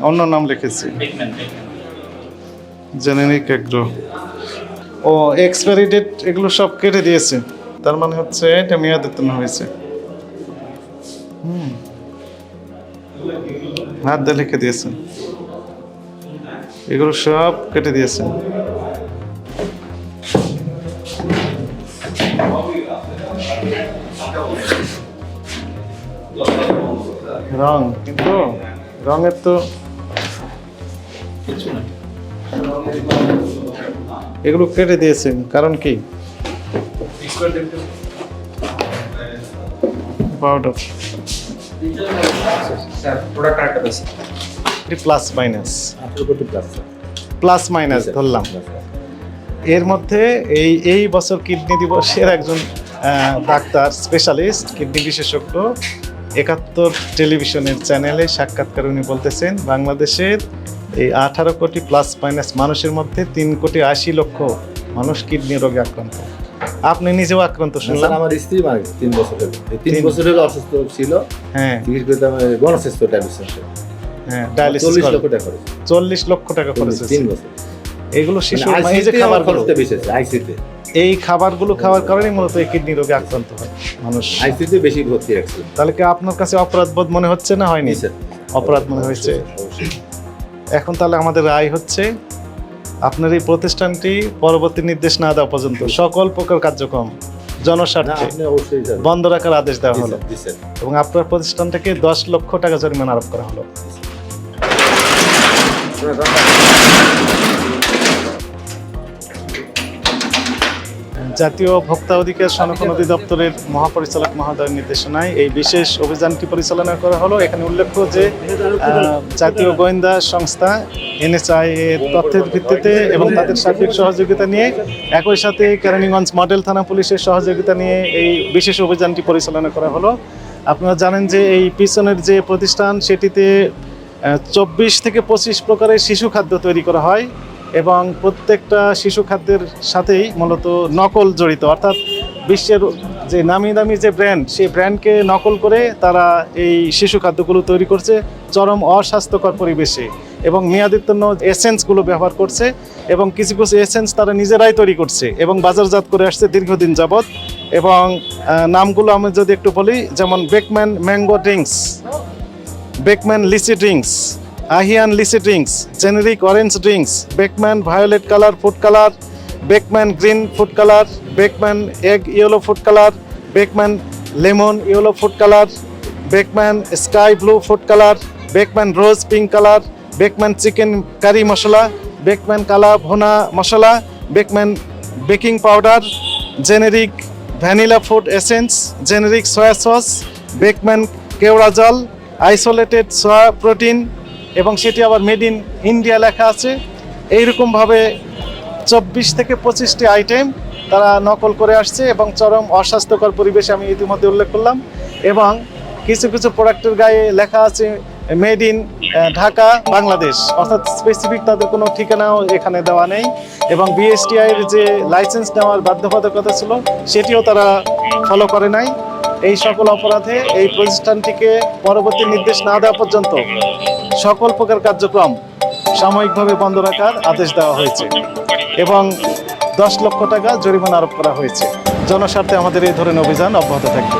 অন্য নাম লিখেছি, জেনেরিক এগ্রো। ও এক্সপায়ারি ডেট এগুলো সব কেটে দিয়েছে, তার মানে হচ্ছে এটা মেয়াদোত্তীর্ণ হয়েছে। হাত দিয়ে লিখে দিয়েছেন, এগুলো সব কেটে দিয়েছেন। রং, কিন্তু রঙের তো এগুলো কেটে দিয়েছেন, কারণ কি? Powder plus minus, plus minus ধরলাম। এর মধ্যে এই বছর কিডনি দিবসের একজন ডাক্তার স্পেশালিস্ট কিডনি বিশেষজ্ঞ ৭১ টেলিভিশনের চ্যানেলে সাক্ষাৎকার উনি বলতেছেন, বাংলাদেশের এই 18 কোটি প্লাস মাইনাস মানুষের মধ্যে 3,80,00,000 মানুষ কিডনি রোগে আক্রান্ত। আপনি নিজেও আক্রান্ত শুনলাম। আমার স্ত্রী মারা গেছে 3 বছর আগে। 3 বছর হলো অসুস্থ ছিল। হ্যাঁ, চিকিৎসা করতে আমি গণস্বাস্থ্য ডায়ালিসিস। হ্যাঁ, ডায়ালিসিস 40 লক্ষ টাকা খরচ। 40 লক্ষ টাকা খরচ হয়েছে 3 বছর। এগুলো শিশু এই যে খাবার খরচটা বেশি আছে আইসিতে। এই খাবারগুলো খাওয়ার কারণে মূলত এই কিডনি রোগে আক্রান্ত হয় মানুষ। আইসিতে বেশি ভর্তি রাখছে। তাহলে কি আপনার কাছে অপরাধ বোধ মনে হচ্ছে না হয়নি? অপরাধ মনে হয়েছে। এখন তাহলে আমাদের রায় হচ্ছে, আপনার এই প্রতিষ্ঠানটি পরবর্তী নির্দেশ না দেওয়া পর্যন্ত সকল প্রকার কার্যক্রম জনস্বার্থে বন্ধ রাখার আদেশ দেওয়া হলো এবং আপনার প্রতিষ্ঠানটাকে 10 লক্ষ টাকা জরিমানা আরোপ করা হলো। জাতীয় ভোক্তা অধিকার সংরক্ষণ অধিদপ্তরের মহাপরিচালক মহোদয়ের নির্দেশনায় এই বিশেষ অভিযানটি পরিচালনা করা হলো। এখানে উল্লেখ্য যে জাতীয় গোয়েন্দা সংস্থা NHI এর তথ্যের ভিত্তিতে এবং তাদের সার্বিক সহযোগিতা নিয়ে, একই সাথে কেরানীগঞ্জ মডেল থানা পুলিশের সহযোগিতা নিয়ে এই বিশেষ অভিযানটি পরিচালনা করা হলো। আপনারা জানেন যে এই পিছনের যে প্রতিষ্ঠান, সেটিতে 24 থেকে 25 প্রকারের শিশু খাদ্য তৈরি করা হয় এবং প্রত্যেকটা শিশু খাদ্যের সাথেই মূলত নকল জড়িত, অর্থাৎ বিশ্বের যে নামি দামি যে ব্র্যান্ড, সেই ব্র্যান্ডকে নকল করে তারা এই শিশু খাদ্যগুলো তৈরি করছে চরম অস্বাস্থ্যকর পরিবেশে এবং মেয়াদোত্তীর্ণ এসেন্সগুলো ব্যবহার করছে এবং কিছু কিছু এসেন্স তারা নিজেরাই তৈরি করছে এবং বাজারজাত করে আসছে দীর্ঘদিন যাবৎ। এবং নামগুলো আমি যদি একটু বলি, যেমন Bakeman mango drinks, Bakeman lychee drinks, Ahiyan lychee drinks, generic orange drinks, Bakeman violet colour food colour, Bakeman green food colour, Bakeman egg yellow food colour, Bakeman lemon yellow food colour, Bakeman sky blue food colour, Bakeman rose pink colour, Bakeman chicken curry masala, Bakeman kala bhuna masala, Bakeman baking powder, generic vanilla food essence, generic soya sauce, Bakeman কেওড়া জল, isolated soya protein, এবং সেটি আবার made in India লেখা আছে। এইরকমভাবে 24 থেকে 25টি item তারা নকল করে আসছে এবং চরম অস্বাস্থ্যকর পরিবেশে আমি ইতিমধ্যে উল্লেখ করলাম। এবং কিছু কিছু প্রোডাক্টের গায়ে লেখা আছে মেড ইন ঢাকা বাংলাদেশ, অর্থাৎ স্পেসিফিক তাদের কোনো ঠিকানাও এখানে দেওয়া নেই এবং BSTI এর যে লাইসেন্স নেওয়ার বাধ্যবাধকতা ছিল সেটিও তারা ফলো করে নাই। এই সকল অপরাধে এই প্রতিষ্ঠানটিকে পরবর্তী নির্দেশ না দেওয়া পর্যন্ত সকল প্রকার কার্যক্রম সাময়িকভাবে বন্ধ রাখার আদেশ দেওয়া হয়েছে এবং 10 লক্ষ টাকা জরিমানা আরোপ করা হয়েছে। জনস্বার্থে আমাদের এই ধরনের অভিযান অব্যাহত থাকবে।